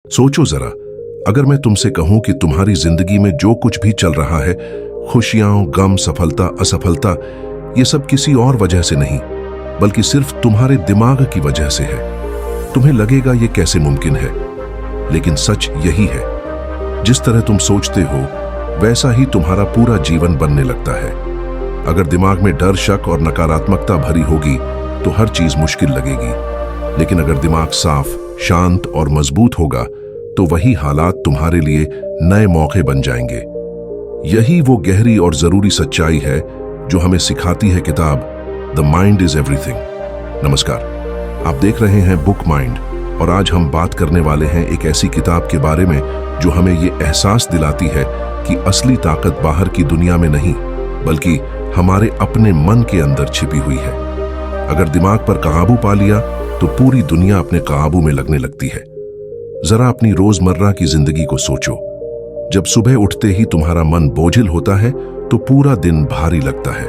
सोचो जरा, अगर मैं तुमसे कहूं कि तुम्हारी जिंदगी में जो कुछ भी चल रहा है, खुशियां, गम, सफलता, असफलता, ये सब किसी और वजह से नहीं बल्कि सिर्फ तुम्हारे दिमाग की वजह से है। तुम्हें लगेगा ये कैसे मुमकिन है, लेकिन सच यही है। जिस तरह तुम सोचते हो वैसा ही तुम्हारा पूरा जीवन बनने लगता है। अगर दिमाग में डर, शक और नकारात्मकता भरी होगी तो हर चीज मुश्किल लगेगी, लेकिन अगर दिमाग साफ, शांत और मजबूत होगा तो वही हालात तुम्हारे लिए नए मौके बन जाएंगे। यही वो गहरी और जरूरी सच्चाई है जो हमें सिखाती है किताब द माइंड इज एवरीथिंग। नमस्कार, आप देख रहे हैं बुक माइंड और आज हम बात करने वाले हैं एक ऐसी किताब के बारे में जो हमें ये एहसास दिलाती है कि असली ताकत बाहर की दुनिया में नहीं बल्कि हमारे अपने मन के अंदर छिपी हुई है। अगर दिमाग पर काबू पा लिया तो पूरी दुनिया अपने काबू में लगने लगती है। जरा अपनी रोजमर्रा की जिंदगी को सोचो। जब सुबह उठते ही तुम्हारा मन बोझिल होता है तो पूरा दिन भारी लगता है,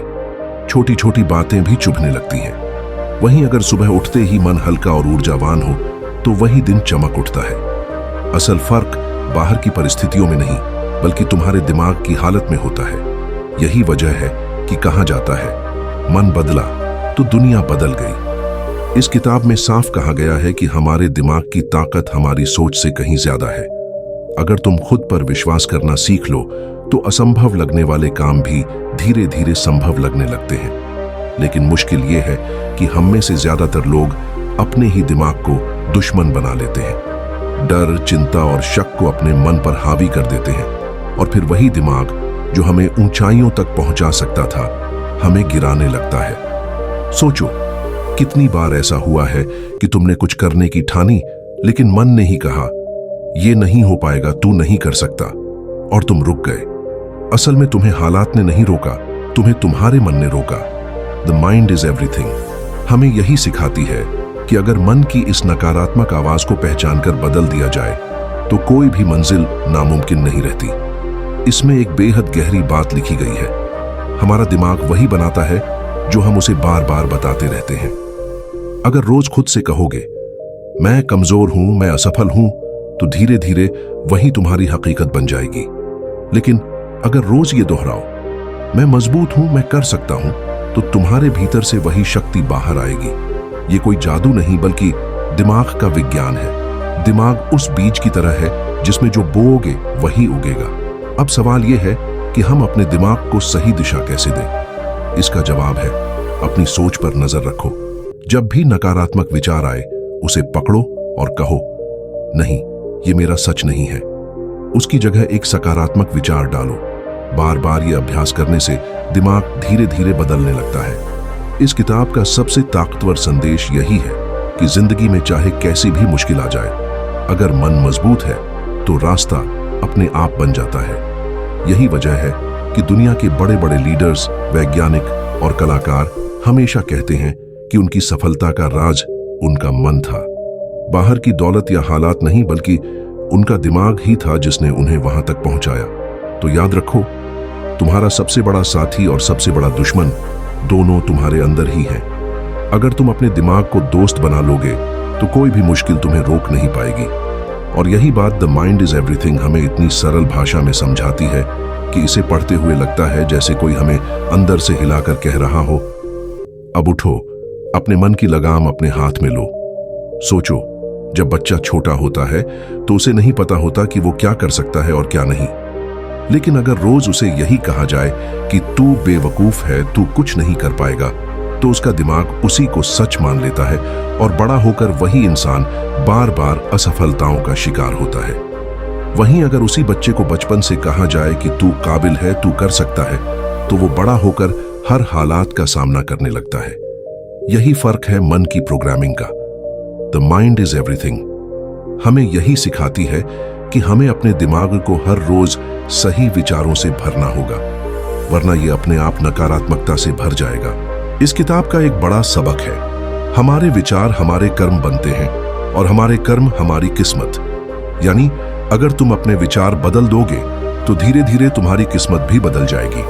छोटी छोटी बातें भी चुभने लगती हैं। वहीं अगर सुबह उठते ही मन हल्का और ऊर्जावान हो तो वही दिन चमक उठता है। असल फर्क बाहर की परिस्थितियों में नहीं बल्कि तुम्हारे दिमाग की हालत में होता है। यही वजह है कि कहा जाता है, मन बदला तो दुनिया बदल गई। इस किताब में साफ कहा गया है कि हमारे दिमाग की ताकत हमारी सोच से कहीं ज्यादा है। अगर तुम खुद पर विश्वास करना सीख लो तो असंभव लगने वाले काम भी धीरे धीरे संभव लगने लगते हैं। लेकिन मुश्किल ये है कि हम में से ज्यादातर लोग अपने ही दिमाग को दुश्मन बना लेते हैं। डर, चिंता और शक को अपने मन पर हावी कर देते हैं और फिर वही दिमाग जो हमें ऊंचाइयों तक पहुंचा सकता था हमें गिराने लगता है। सोचो, कितनी बार ऐसा हुआ है कि तुमने कुछ करने की ठानी लेकिन मन ने ही कहा, ये नहीं हो पाएगा, तू नहीं कर सकता, और तुम रुक गए। असल में तुम्हें हालात ने नहीं रोका, तुम्हें तुम्हारे मन ने रोका। द माइंड इज एवरीथिंग हमें यही सिखाती है कि अगर मन की इस नकारात्मक आवाज को पहचान कर बदल दिया जाए तो कोई भी मंजिल नामुमकिन नहीं रहती। इसमें एक बेहद गहरी बात लिखी गई है। हमारा दिमाग वही बनाता है जो हम उसे बार बार बताते रहते हैं। अगर रोज खुद से कहोगे, मैं कमजोर हूं, मैं असफल हूं, तो धीरे धीरे वही तुम्हारी हकीकत बन जाएगी। लेकिन अगर रोज ये दोहराओ, मैं मजबूत हूं, मैं कर सकता हूं, तो तुम्हारे भीतर से वही शक्ति बाहर आएगी। ये कोई जादू नहीं बल्कि दिमाग का विज्ञान है। दिमाग उस बीज की तरह है जिसमें जो बोओगे वही उगेगा। अब सवाल यह है कि हम अपने दिमाग को सही दिशा कैसे दें। इसका जवाब है, अपनी सोच पर नजर रखो। जब भी नकारात्मक विचार आए उसे पकड़ो और कहो, नहीं, ये मेरा सच नहीं है। उसकी जगह एक सकारात्मक विचार डालो। बार बार ये अभ्यास करने से दिमाग धीरे धीरे बदलने लगता है। इस किताब का सबसे ताकतवर संदेश यही है कि जिंदगी में चाहे कैसी भी मुश्किल आ जाए, अगर मन मजबूत है तो रास्ता अपने आप बन जाता है। यही वजह है कि दुनिया के बड़े बड़े लीडर्स, वैज्ञानिक और कलाकार हमेशा कहते हैं कि उनकी सफलता का राज उनका मन था। बाहर की दौलत या हालात नहीं बल्कि उनका दिमाग ही था जिसने उन्हें वहां तक पहुंचाया। तो याद रखो, तुम्हारा सबसे बड़ा साथी और सबसे बड़ा दुश्मन दोनों तुम्हारे अंदर ही हैं। अगर तुम अपने दिमाग को दोस्त बना लोगे तो कोई भी मुश्किल तुम्हें रोक नहीं पाएगी। और यही बात द माइंड इज एवरीथिंग हमें इतनी सरल भाषा में समझाती है कि इसे पढ़ते हुए लगता है जैसे कोई हमें अंदर से हिलाकर कह रहा हो, अब उठो, अपने मन की लगाम अपने हाथ में लो। सोचो, जब बच्चा छोटा होता है तो उसे नहीं पता होता कि वो क्या कर सकता है और क्या नहीं। लेकिन अगर रोज उसे यही कहा जाए कि तू बेवकूफ है, तू कुछ नहीं कर पाएगा, तो उसका दिमाग उसी को सच मान लेता है और बड़ा होकर वही इंसान बार बार असफलताओं का शिकार होता है। वहीं अगर उसी बच्चे को बचपन से कहा जाए कि तू काबिल है, तू कर सकता है, तो वो बड़ा होकर हर हालात का सामना करने लगता है। यही फर्क है मन की प्रोग्रामिंग का। द माइंड इज एवरीथिंग हमें यही सिखाती है कि हमें अपने दिमाग को हर रोज सही विचारों से भरना होगा, वरना ये अपने आप नकारात्मकता से भर जाएगा। इस किताब का एक बड़ा सबक है, हमारे विचार हमारे कर्म बनते हैं और हमारे कर्म हमारी किस्मत। यानी अगर तुम अपने विचार बदल दोगे तो धीरे धीरे तुम्हारी किस्मत भी बदल जाएगी।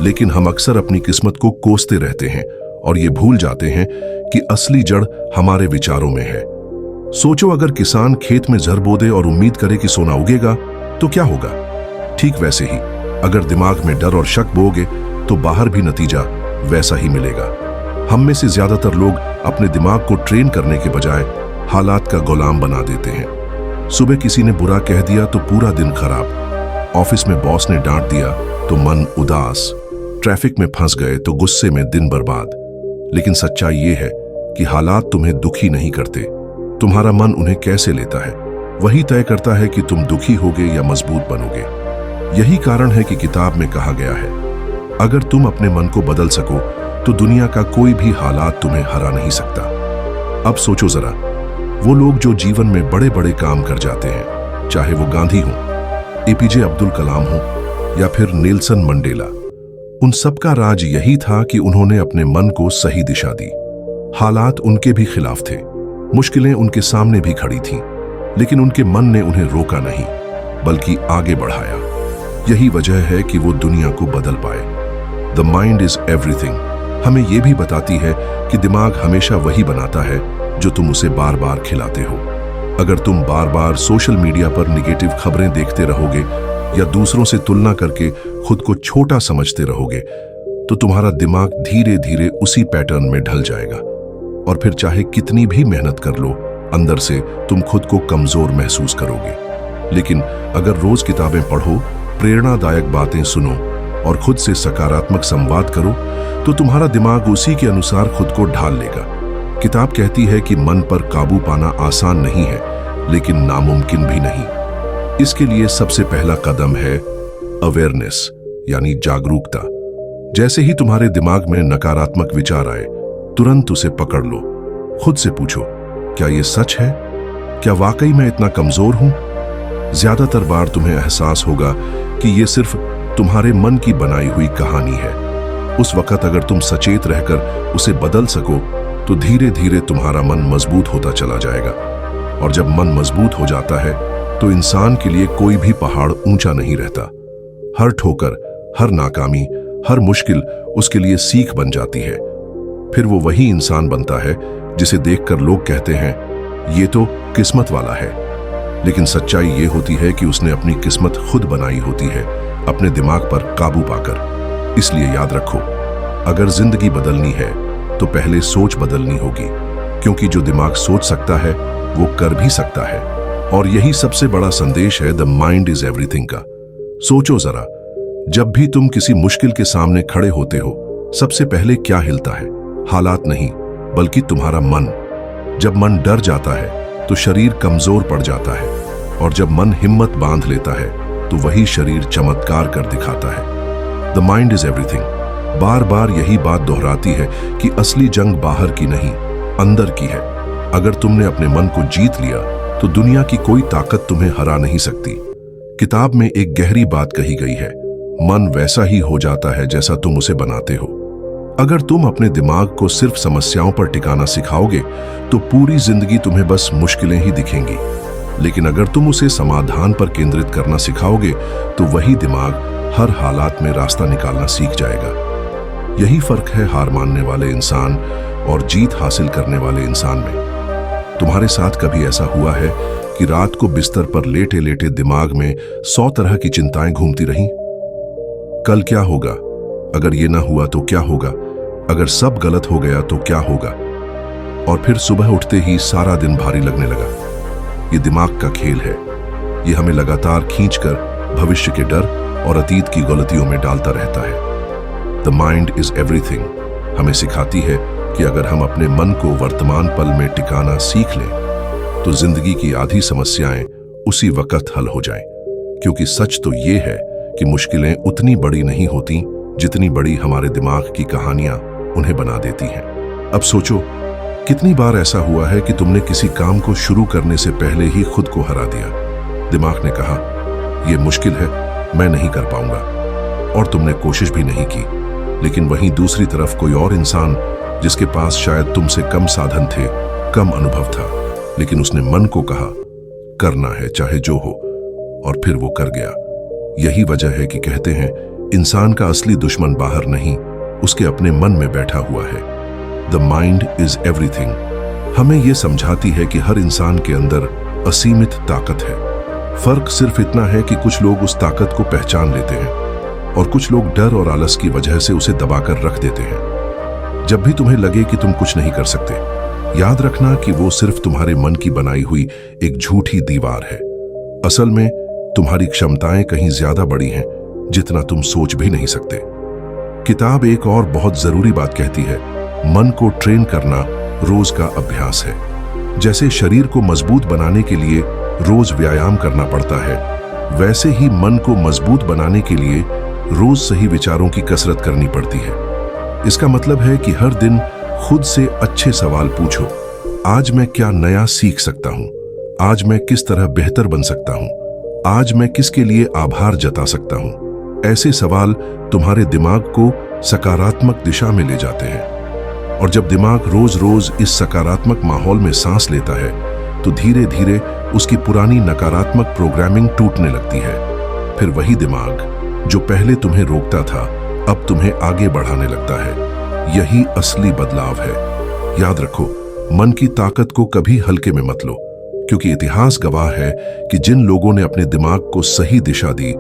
लेकिन हम अक्सर अपनी किस्मत को कोसते रहते हैं और ये भूल जाते हैं कि असली जड़ हमारे विचारों में है। सोचो, अगर किसान खेत में जर बो दे और उम्मीद करे कि सोना उगेगा तो क्या होगा? ठीक वैसे ही अगर दिमाग में डर और शक बोगे तो बाहर भी नतीजा वैसा ही मिलेगा। हम में से ज्यादातर लोग अपने दिमाग को ट्रेन करने के बजाय हालात का गुलाम बना देते हैं। सुबह किसी ने बुरा कह दिया तो पूरा दिन खराब, ऑफिस में बॉस ने डांट दिया तो मन उदास, ट्रैफिक में फंस गए तो गुस्से में दिन बर्बाद। लेकिन सच्चाई ये है कि हालात तुम्हें दुखी नहीं करते, तुम्हारा मन उन्हें कैसे लेता है वही तय करता है कि तुम दुखी होगे या मजबूत बनोगे। यही कारण है कि किताब में कहा गया है, अगर तुम अपने मन को बदल सको तो दुनिया का कोई भी हालात तुम्हें हरा नहीं सकता। अब सोचो जरा, वो लोग जो जीवन में बड़े बड़े काम कर जाते हैं, चाहे वो गांधी हो, एपीजे अब्दुल कलाम हो या फिर नेल्सन मंडेला, उन सबका राज यही था कि उन्होंने अपने मन को सही दिशा दी। हालात उनके भी खिलाफ थे, मुश्किलें उनके सामने भी खड़ी थीं, लेकिन उनके मन ने उन्हें रोका नहीं बल्कि आगे बढ़ाया। यही वजह है कि वो दुनिया को बदल पाए। द माइंड इज एवरीथिंग हमें यह भी बताती है कि दिमाग हमेशा वही बनाता है जो तुम उसे बार बार खिलाते हो। अगर तुम बार बार सोशल मीडिया पर निगेटिव खबरें देखते रहोगे या दूसरों से तुलना करके खुद को छोटा समझते रहोगे तो तुम्हारा दिमाग धीरे धीरे उसी पैटर्न में ढल जाएगा और फिर चाहे कितनी भी मेहनत कर लो, अंदर से तुम खुद को कमजोर महसूस करोगे। लेकिन अगर रोज किताबें पढ़ो, प्रेरणादायक बातें सुनो और खुद से सकारात्मक संवाद करो तो तुम्हारा दिमाग उसी के अनुसार खुद को ढाल लेगा। किताब कहती है कि मन पर काबू पाना आसान नहीं है, लेकिन नामुमकिन भी नहीं। इसके लिए सबसे पहला कदम है अवेयरनेस, यानी जागरूकता। जैसे ही तुम्हारे दिमाग में नकारात्मक विचार आए, तुरंत उसे पकड़ लो। खुद से पूछो, क्या यह सच है? क्या वाकई मैं इतना कमजोर हूं? ज्यादातर बार तुम्हें एहसास होगा कि यह सिर्फ तुम्हारे मन की बनाई हुई कहानी है। उस वक्त अगर तुम सचेत रहकर उसे बदल सको तो धीरे धीरे तुम्हारा मन मजबूत होता चला जाएगा। और जब मन मजबूत हो जाता है तो इंसान के लिए कोई भी पहाड़ ऊंचा नहीं रहता। हर ठोकर, हर नाकामी, हर मुश्किल उसके लिए सीख बन जाती है। फिर वो वही इंसान बनता है जिसे देखकर लोग कहते हैं, ये तो किस्मत वाला है। लेकिन सच्चाई ये होती है कि उसने अपनी किस्मत खुद बनाई होती है, अपने दिमाग पर काबू पाकर। इसलिए याद रखो, अगर जिंदगी बदलनी है तो पहले सोच बदलनी होगी, क्योंकि जो दिमाग सोच सकता है वो कर भी सकता है। और यही सबसे बड़ा संदेश है द माइंड इज एवरीथिंग का। सोचो जरा, जब भी तुम किसी मुश्किल के सामने खड़े होते हो, सबसे पहले क्या हिलता है? हालात नहीं, बल्कि तुम्हारा मन। जब मन डर जाता है तो शरीर कमजोर पड़ जाता है, और जब मन हिम्मत बांध लेता है तो वही शरीर चमत्कार कर दिखाता है। द माइंड इज एवरीथिंग बार बार यही बात दोहराती है कि असली जंग बाहर की नहीं, अंदर की है। अगर तुमने अपने मन को जीत लिया तो दुनिया की कोई ताकत तुम्हें हरा नहीं सकती। किताब में एक गहरी बात कही गई है, मन वैसा ही हो जाता है जैसा तुम उसे बनाते हो। अगर तुम अपने दिमाग को सिर्फ समस्याओं पर टिकाना सिखाओगे तो पूरी जिंदगी तुम्हें बस मुश्किलें ही दिखेंगी। लेकिन अगर तुम उसे समाधान पर केंद्रित करना सिखाओगे तो वही दिमाग हर हालात में रास्ता निकालना सीख जाएगा। यही फर्क है हार मानने वाले इंसान और जीत हासिल करने वाले इंसान में। तुम्हारे साथ कभी ऐसा हुआ है कि रात को बिस्तर पर लेटे लेटे दिमाग में 100 तरह की चिंताएं घूमती रहीं? कल क्या होगा? अगर ये ना हुआ तो क्या होगा? अगर सब गलत हो गया तो क्या होगा? और फिर सुबह उठते ही सारा दिन भारी लगने लगा। ये दिमाग का खेल है। ये हमें लगातार खींचकर भविष्य के डर और अतीत की गलतियों में डालता रहता है। द माइंड इज एवरीथिंग हमें सिखाती है कि अगर हम अपने मन को वर्तमान पल में टिकाना सीख लें तो जिंदगी की आधी समस्याएं उसी वक्त हल हो जाएं। क्योंकि सच तो ये है कि मुश्किलें उतनी बड़ी नहीं होती जितनी बड़ी हमारे दिमाग की कहानियां उन्हें बना देती हैं। अब सोचो, कितनी बार ऐसा हुआ है कि तुमने किसी काम को शुरू करने से पहले ही खुद को हरा दिया। दिमाग ने कहा, यह मुश्किल है, मैं नहीं कर पाऊंगा, और तुमने कोशिश भी नहीं की। लेकिन वहीं दूसरी तरफ कोई और इंसान जिसके पास शायद तुमसे कम साधन थे, कम अनुभव था, लेकिन उसने मन को कहा, करना है चाहे जो हो, और फिर वो कर गया। यही वजह है कि कहते हैं, इंसान का असली दुश्मन बाहर नहीं, उसके अपने मन में बैठा हुआ है। द माइंड इज एवरीथिंग हमें ये समझाती है कि हर इंसान के अंदर असीमित ताकत है। फर्क सिर्फ इतना है कि कुछ लोग उस ताकत को पहचान लेते हैं और कुछ लोग डर और आलस की वजह से उसे दबाकर रख देते हैं। जब भी तुम्हें लगे कि तुम कुछ नहीं कर सकते, याद रखना कि वो सिर्फ तुम्हारे मन की बनाई हुई एक झूठी दीवार है। असल में तुम्हारी क्षमताएं कहीं ज्यादा बड़ी हैं जितना तुम सोच भी नहीं सकते। किताब एक और बहुत जरूरी बात कहती है, मन को ट्रेन करना रोज का अभ्यास है। जैसे शरीर को मजबूत बनाने के लिए रोज व्यायाम करना पड़ता है, वैसे ही मन को मजबूत बनाने के लिए रोज सही विचारों की कसरत करनी पड़ती है। इसका मतलब है कि हर दिन खुद से अच्छे सवाल पूछो। आज मैं क्या नया सीख सकता हूं? आज मैं किस तरह बेहतर बन सकता हूं? आज मैं किसके लिए आभार जता सकता हूं? ऐसे सवाल तुम्हारे दिमाग को सकारात्मक दिशा में ले जाते हैं। और जब दिमाग रोज रोज इस सकारात्मक माहौल में सांस लेता है, तो धीरे धीरे उसकी पुरानी नकारात्मक प्रोग्रामिंग टूटने लगती है। फिर वही दिमाग जो पहले तुम्हें रोकता था, अब तुम्हें आगे बढ़ाने लगता है। यही असली बदलाव है। याद रखो, मन की ताकत को कभी हल्के में मत लो, क्योंकि इतिहास गवाह है कि जिन लोगों ने अपने दिमाग को सही दिशा दी,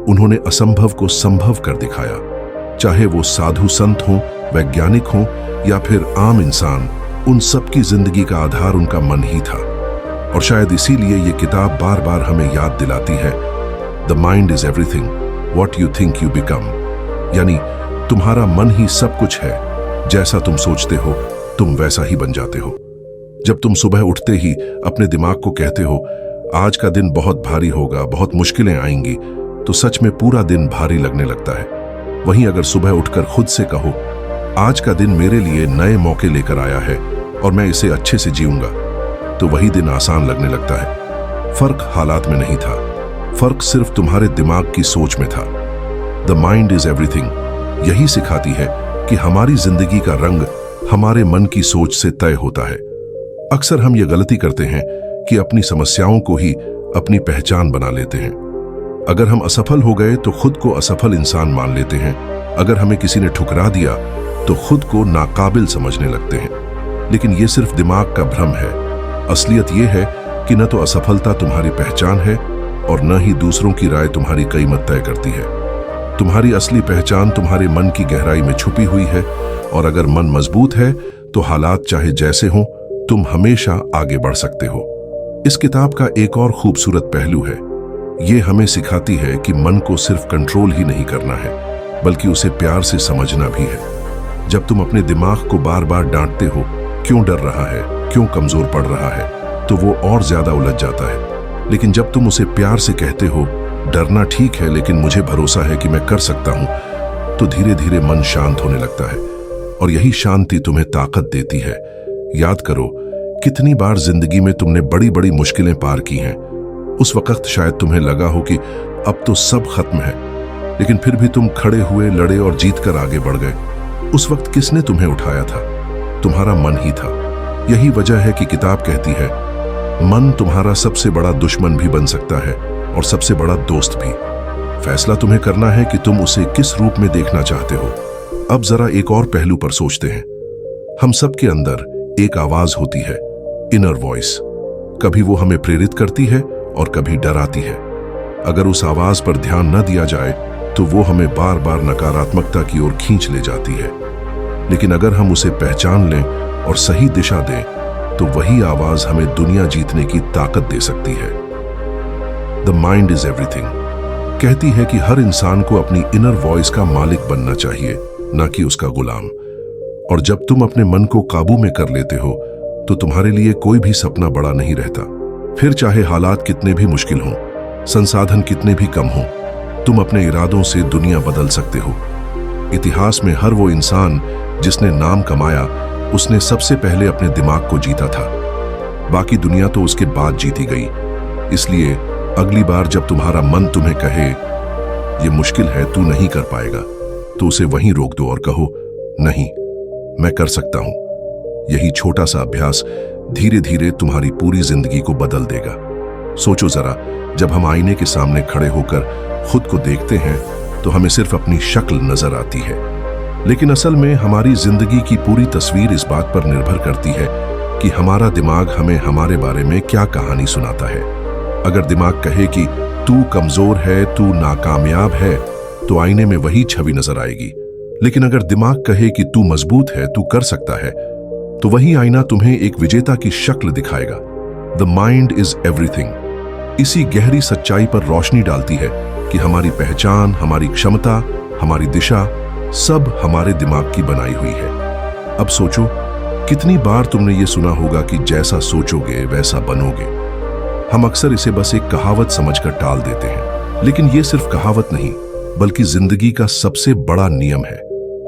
उन्होंने असंभव को संभव कर दिखाया। चाहे वो साधु संत हों, वैज्ञानिक हों या फिर आम इंसान, उन सब की जिंदगी का आधार उनका मन ही था। और शायद इसीलिए ये किताब बार बार हमें याद दिलाती है, the mind is everything, what you think you become. यानी तुम्हारा मन ही सब कुछ है। जैसा तुम सोचते हो, तुम वैसा ही बन जाते हो। जब तुम सुबह उठते ही अपने दिमाग को कहते हो, आज का दिन बहुत भारी होगा, बहुत मुश्किलें आएंगी, तो सच में पूरा दिन भारी लगने लगता है। वहीं अगर सुबह उठकर खुद से कहो, आज का दिन मेरे लिए नए मौके लेकर आया है और मैं इसे अच्छे से जीऊंगा, तो वही दिन आसान लगने लगता है। फर्क हालात में नहीं था, फर्क सिर्फ तुम्हारे दिमाग की सोच में था। द माइंड इज एवरीथिंग यही सिखाती है कि हमारी जिंदगी का रंग हमारे मन की सोच से तय होता है। अक्सर हम ये गलती करते हैं कि अपनी समस्याओं को ही अपनी पहचान बना लेते हैं। अगर हम असफल हो गए तो खुद को असफल इंसान मान लेते हैं। अगर हमें किसी ने ठुकरा दिया तो खुद को नाकाबिल समझने लगते हैं। लेकिन ये सिर्फ दिमाग का भ्रम है। असलियत ये है कि न तो असफलता तुम्हारी पहचान है और न ही दूसरों की राय तुम्हारी कीमत तय करती है। तुम्हारी असली पहचान तुम्हारे मन की गहराई में छुपी हुई है, और अगर मन मजबूत है तो हालात चाहे जैसे हों, तुम हमेशा आगे बढ़ सकते हो। इस किताब का एक और खूबसूरत पहलू है, ये हमें सिखाती है कि मन को सिर्फ कंट्रोल ही नहीं करना है, बल्कि उसे प्यार से समझना भी है। जब तुम अपने दिमाग को बार बार डांटते हो, क्यों डर रहा है, क्यों कमजोर पड़ रहा है, तो वो और ज्यादा उलझ जाता है। लेकिन जब तुम उसे प्यार से कहते हो, डरना ठीक है लेकिन मुझे भरोसा है कि मैं कर सकता हूं, तो धीरे धीरे मन शांत होने लगता है। और यही शांति तुम्हें ताकत देती है। याद करो, कितनी बार जिंदगी में तुमने बड़ी बड़ी मुश्किलें पार की हैं। उस वक्त शायद तुम्हें लगा हो कि अब तो सब खत्म है, लेकिन फिर भी तुम खड़े हुए, लड़े और जीतकर आगे बढ़ गए। उस वक्त किसने तुम्हें उठाया था? तुम्हारा मन ही था। यही वजह है कि किताब कहती है, मन तुम्हारा सबसे बड़ा दुश्मन भी बन सकता है और सबसे बड़ा दोस्त भी। फैसला तुम्हें करना है कि तुम उसे किस रूप में देखना चाहते हो। अब जरा एक और पहलू पर सोचते हैं। हम सब के अंदर एक आवाज होती है, इनर वॉइस। कभी वो हमें प्रेरित करती है और कभी डराती है। अगर उस आवाज पर ध्यान न दिया जाए तो वो हमें बार बार नकारात्मकता की ओर खींच ले जाती है। लेकिन अगर हम उसे पहचान लें और सही दिशा दें, तो वही आवाज हमें दुनिया जीतने की ताकत दे सकती है। द माइंड इज एवरीथिंग कहती है कि हर इंसान को अपनी इनर वॉइस का मालिक बनना चाहिए, ना कि उसका गुलाम। और जब तुम अपने मन को काबू में कर लेते हो, तो तुम्हारे लिए कोई भी सपना बड़ा नहीं रहता। फिर चाहे हालात कितने भी मुश्किल हों, संसाधन कितने भी कम हों, तुम अपने इरादों से दुनिया बदल सकते हो। इतिहास में हर वो इंसान जिसने नाम कमाया, उसने सबसे पहले अपने दिमाग को जीता था। बाकी दुनिया तो उसके बाद जीती गई। इसलिए अगली बार जब तुम्हारा मन तुम्हें कहे ये मुश्किल है, तू नहीं कर पाएगा, तो उसे वहीं रोक दो और कहो, नहीं, मैं कर सकता हूं। यही छोटा सा अभ्यास धीरे धीरे तुम्हारी पूरी जिंदगी को बदल देगा। सोचो जरा, जब हम आईने के सामने खड़े होकर खुद को देखते हैं तो हमें सिर्फ अपनी शक्ल नजर आती है, लेकिन असल में हमारी जिंदगी की पूरी तस्वीर इस बात पर निर्भर करती है कि हमारा दिमाग हमें हमारे बारे में क्या कहानी सुनाता है। अगर दिमाग कहे कि तू कमजोर है, तू नाकामयाब है, तो आईने में वही छवि नजर आएगी। लेकिन अगर दिमाग कहे कि तू मजबूत है, तू कर सकता है, तो वही आईना तुम्हें एक विजेता की शक्ल दिखाएगा। द माइंड इज एवरीथिंग इसी गहरी सच्चाई पर रोशनी डालती है कि हमारी पहचान, हमारी क्षमता, हमारी दिशा सब हमारे दिमाग की बनाई हुई है। अब सोचो, कितनी बार तुमने ये सुना होगा कि जैसा सोचोगे वैसा बनोगे। हम अक्सर इसे बस एक कहावत समझकर टाल देते हैं, लेकिन ये सिर्फ कहावत नहीं बल्कि जिंदगी का सबसे बड़ा नियम है।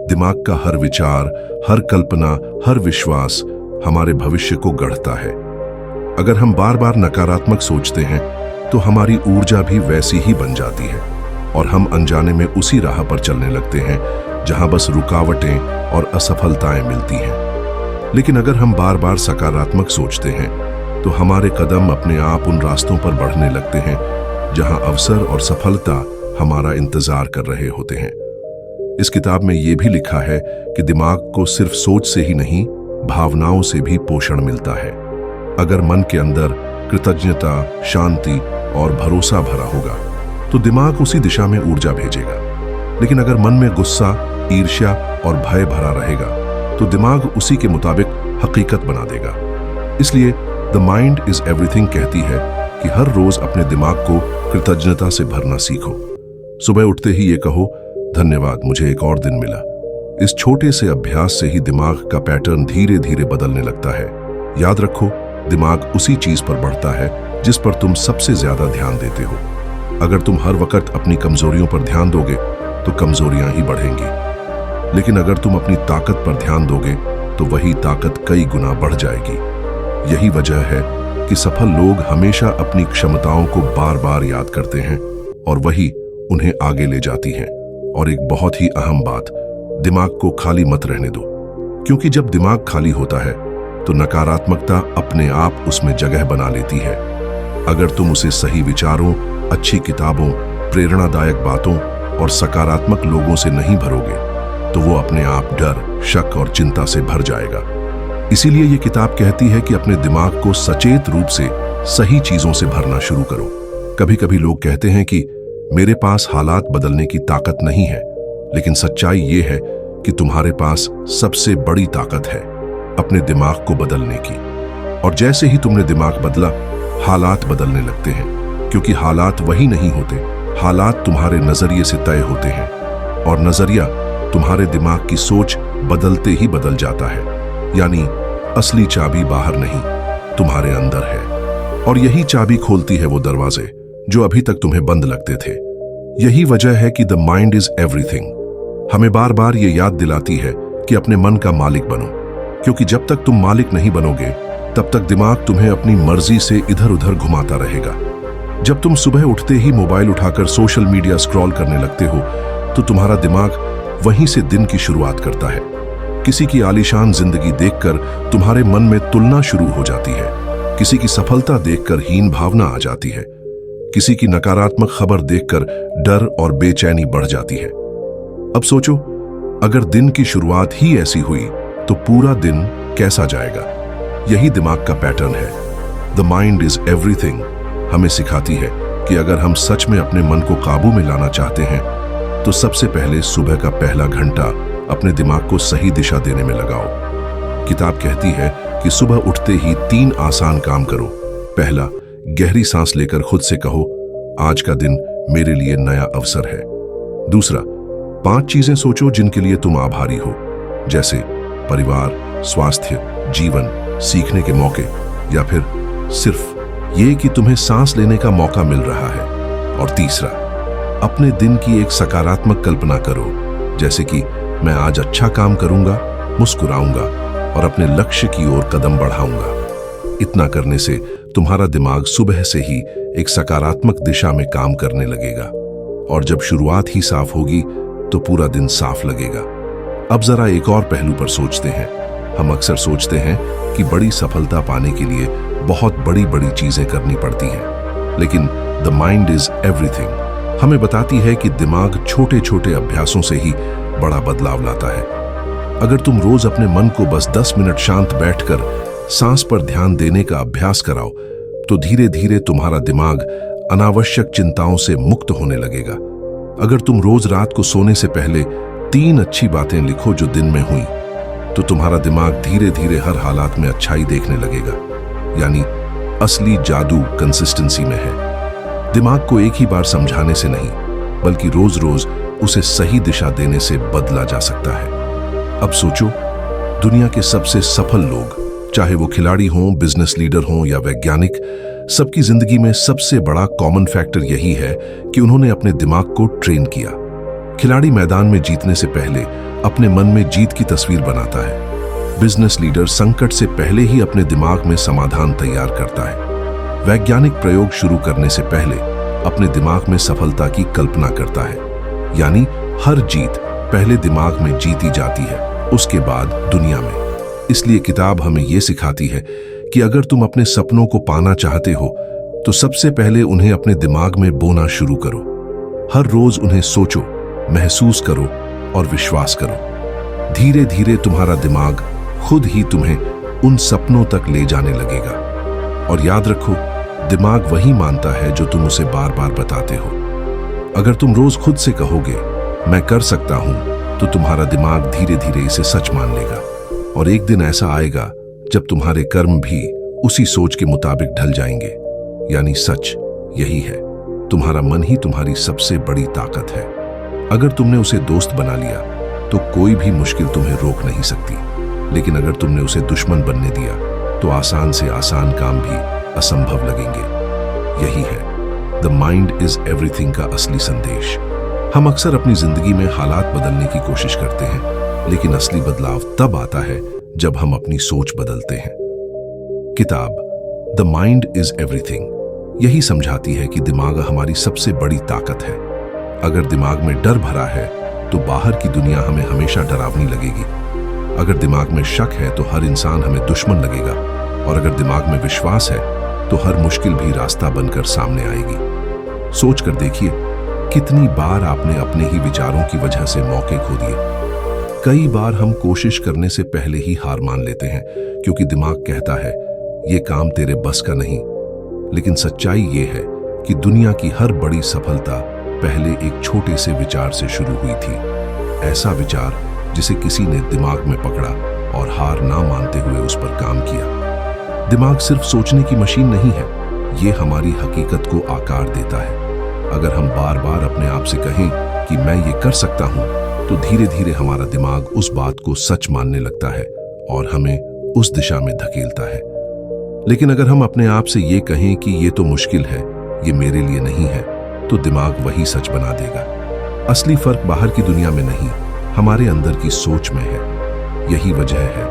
दिमाग का हर विचार, हर कल्पना, हर विश्वास हमारे भविष्य को गढ़ता है। अगर हम बार बार नकारात्मक सोचते हैं तो हमारी ऊर्जा भी वैसी ही बन जाती है और हम अनजाने में उसी राह पर चलने लगते हैं जहां बस रुकावटें और असफलताएं मिलती हैं। लेकिन अगर हम बार बार सकारात्मक सोचते हैं तो हमारे कदम अपने आप उन रास्तों पर बढ़ने लगते हैं जहां अवसर और सफलता हमारा इंतजार कर रहे होते हैं। इस किताब में यह भी लिखा है कि दिमाग को सिर्फ सोच से ही नहीं, भावनाओं से भी पोषण मिलता है। अगर मन के अंदर कृतज्ञता, शांति और भरोसा भरा होगा तो दिमाग उसी दिशा में ऊर्जा भेजेगा। लेकिन अगर मन में गुस्सा, ईर्ष्या और भय भरा रहेगा तो दिमाग उसी के मुताबिक हकीकत बना देगा। इसलिए द माइंड इज एवरीथिंग कहती है कि हर रोज अपने दिमाग को कृतज्ञता से भरना सीखो। सुबह उठते ही ये कहो, धन्यवाद, मुझे एक और दिन मिला। इस छोटे से अभ्यास से ही दिमाग का पैटर्न धीरे धीरे बदलने लगता है। याद रखो, दिमाग उसी चीज पर बढ़ता है जिस पर तुम सबसे ज्यादा ध्यान देते हो। अगर तुम हर वक्त अपनी कमजोरियों पर ध्यान दोगे तो कमजोरियां ही बढ़ेंगी, लेकिन अगर तुम अपनी ताकत पर ध्यान दोगे तो वही ताकत कई गुना बढ़ जाएगी। यही वजह है कि सफल लोग हमेशा अपनी क्षमताओं को बार बार याद करते हैं और वही उन्हें आगे ले जाती हैं। और एक बहुत ही अहम बात, दिमाग को खाली मत रहने दो, क्योंकि जब दिमाग खाली होता है तो नकारात्मकता अपने आप उसमें जगह बना लेती है। अगर तुम उसे सही विचारों, अच्छी किताबों, प्रेरणादायक बातों और सकारात्मक लोगों से नहीं भरोगे तो वो अपने आप डर, शक और चिंता से भर जाएगा। इसीलिए ये किताब कहती है कि अपने दिमाग को सचेत रूप से सही चीजों से भरना शुरू करो। कभी कभी लोग कहते हैं कि मेरे पास हालात बदलने की ताकत नहीं है, लेकिन सच्चाई ये है कि तुम्हारे पास सबसे बड़ी ताकत है अपने दिमाग को बदलने की। और जैसे ही तुमने दिमाग बदला, हालात बदलने लगते हैं, क्योंकि हालात वही नहीं होते, हालात तुम्हारे नजरिए से तय होते हैं और नजरिया तुम्हारे दिमाग की सोच बदलते ही बदल जाता है। यानी असली चाबी बाहर नहीं, तुम्हारे अंदर है, और यही चाबी खोलती है वो दरवाजे जो अभी तक तुम्हें बंद लगते थे। यही वजह है कि द माइंड इज एवरीथिंग हमें बार बार ये याद दिलाती है कि अपने मन का मालिक बनो, क्योंकि जब तक तुम मालिक नहीं बनोगे तब तक दिमाग तुम्हें अपनी मर्जी से इधर उधर घुमाता रहेगा। जब तुम सुबह उठते ही मोबाइल उठाकर सोशल मीडिया स्क्रॉल करने लगते हो तो तुम्हारा दिमाग वहीं से दिन की शुरुआत करता है। किसी की आलीशान जिंदगी देखकर तुम्हारे मन में तुलना शुरू हो जाती है, किसी की सफलता देखकर हीन भावना आ जाती है, किसी की नकारात्मक खबर देखकर डर और बेचैनी बढ़ जाती है। अब सोचो, अगर दिन की शुरुआत ही ऐसी हुई तो पूरा दिन कैसा जाएगा। यही दिमाग का पैटर्न है। द माइंड इज एवरीथिंग हमें सिखाती है कि अगर हम सच में अपने मन को काबू में लाना चाहते हैं तो सबसे पहले सुबह का पहला घंटा अपने दिमाग को सही दिशा देने में लगाओ। किताब कहती है कि सुबह उठते ही 3 आसान काम करो। पहला, गहरी सांस लेकर खुद से कहो, आज का दिन मेरे लिए नया अवसर है। दूसरा, 5 चीजें सोचो जिनके लिए तुम आभारी हो, जैसे परिवार, स्वास्थ्य, जीवन, सीखने के मौके, या फिर सिर्फ ये कि तुम्हें सांस लेने का मौका मिल रहा है। और तीसरा, अपने दिन की एक सकारात्मक कल्पना करो, जैसे कि मैं आज अच्छा काम करूंगा, मुस्कुराऊंगा और अपने लक्ष्य की ओर कदम बढ़ाऊंगा। इतना करने से तुम्हारा दिमाग सुबह से ही एक सकारात्मक दिशा में काम करने लगेगा, और जब शुरुआत ही साफ होगी तो पूरा दिन साफ लगेगा। अब जरा एक और पहलू पर सोचते हैं। हम अक्सर सोचते हैं कि बड़ी सफलता पाने के लिए बहुत बड़ी बड़ी चीजें करनी पड़ती हैं, लेकिन द माइंड इज एवरीथिंग हमें बताती है कि दिमाग छोटे छोटे अभ्यासों से ही बड़ा बदलाव लाता है। अगर तुम रोज अपने मन को बस 10 मिनट शांत बैठकर सांस पर ध्यान देने का अभ्यास कराओ, तो धीरे धीरे तुम्हारा दिमाग अनावश्यक चिंताओं से मुक्त होने लगेगा। अगर तुम रोज रात को सोने से पहले 3 अच्छी बातें लिखो जो दिन में हुई, तो तुम्हारा दिमाग धीरे धीरे हर हालात में अच्छाई देखने लगेगा। यानी असली जादू कंसिस्टेंसी में है। दिमाग को एक ही बार समझाने से नहीं, बल्कि रोज रोज उसे सही दिशा देने से बदला जा सकता है। अब सोचो, दुनिया के सबसे सफल लोग, चाहे वो खिलाड़ी हों, बिजनेस लीडर हों या वैज्ञानिक, सबकी जिंदगी में सबसे बड़ा कॉमन फैक्टर यही है कि उन्होंने अपने दिमाग को ट्रेन किया। खिलाड़ी मैदान में जीतने से पहले अपने मन में जीत की तस्वीर बनाता है। बिजनेस लीडर संकट से पहले ही अपने दिमाग में समाधान तैयार करता है। वैज्ञानिक प्रयोग शुरू करने से पहले अपने दिमाग में सफलता की कल्पना करता है। यानी हर जीत पहले दिमाग में जीती जाती है, उसके बाद दुनिया में। इसलिए किताब हमें यह सिखाती है कि अगर तुम अपने सपनों को पाना चाहते हो, तो सबसे पहले उन्हें अपने दिमाग में बोना शुरू करो। हर रोज उन्हें सोचो, महसूस करो और विश्वास करो। धीरे धीरे तुम्हारा दिमाग खुद ही तुम्हें उन सपनों तक ले जाने लगेगा। और याद रखो, दिमाग वही मानता है जो तुम उसे बार बार बताते हो। अगर तुम रोज खुद से कहोगे, मैं कर सकता हूं, तो तुम्हारा दिमाग धीरे धीरे इसे सच मान लेगा। और एक दिन ऐसा आएगा जब तुम्हारे कर्म भी उसी सोच के मुताबिक ढल जाएंगे। यानी सच यही है, तुम्हारा मन ही तुम्हारी सबसे बड़ी ताकत है। अगर तुमने उसे दोस्त बना लिया, तो कोई भी मुश्किल तुम्हें रोक नहीं सकती। लेकिन अगर तुमने उसे दुश्मन बनने दिया, तो आसान से आसान काम भी असंभव लगेंगे। यही है द माइंड इज एवरीथिंग का असली संदेश। हम अक्सर अपनी जिंदगी में हालात बदलने की कोशिश करते हैं, लेकिन असली बदलाव तब आता है जब हम अपनी सोच बदलते हैं। किताब द माइंड इज एवरीथिंग यही समझाती है कि दिमाग हमारी सबसे बड़ी ताकत है। अगर दिमाग में डर भरा है, तो बाहर की दुनिया हमें हमेशा डरावनी लगेगी। अगर दिमाग में शक है, तो हर इंसान हमें दुश्मन लगेगा। और अगर दिमाग में विश्वास है, तो हर मुश्किल भी रास्ता बनकर सामने आएगी। सोच कर देखिए, कितनी बार आपने अपने ही विचारों की वजह से मौके खो दिए। कई बार हम कोशिश करने से पहले ही हार मान लेते हैं, क्योंकि दिमाग कहता है ये काम तेरे बस का नहीं। लेकिन सच्चाई ये है कि दुनिया की हर बड़ी सफलता पहले एक छोटे से विचार से शुरू हुई थी। ऐसा विचार जिसे किसी ने दिमाग में पकड़ा और हार ना मानते हुए उस पर काम किया। दिमाग सिर्फ सोचने की मशीन नहीं है, ये हमारी हकीकत को आकार देता है। अगर हम बार बार अपने आप से कहें कि मैं ये कर सकता हूं, तो धीरे धीरे हमारा दिमाग उस बात को सच मानने लगता है और हमें उस दिशा में धकेलता है। लेकिन अगर हम अपने आप से ये कहें कि ये तो मुश्किल है, ये मेरे लिए नहीं है, तो दिमाग वही सच बना देगा। असली फर्क बाहर की दुनिया में नहीं, हमारे अंदर की सोच में है। यही वजह है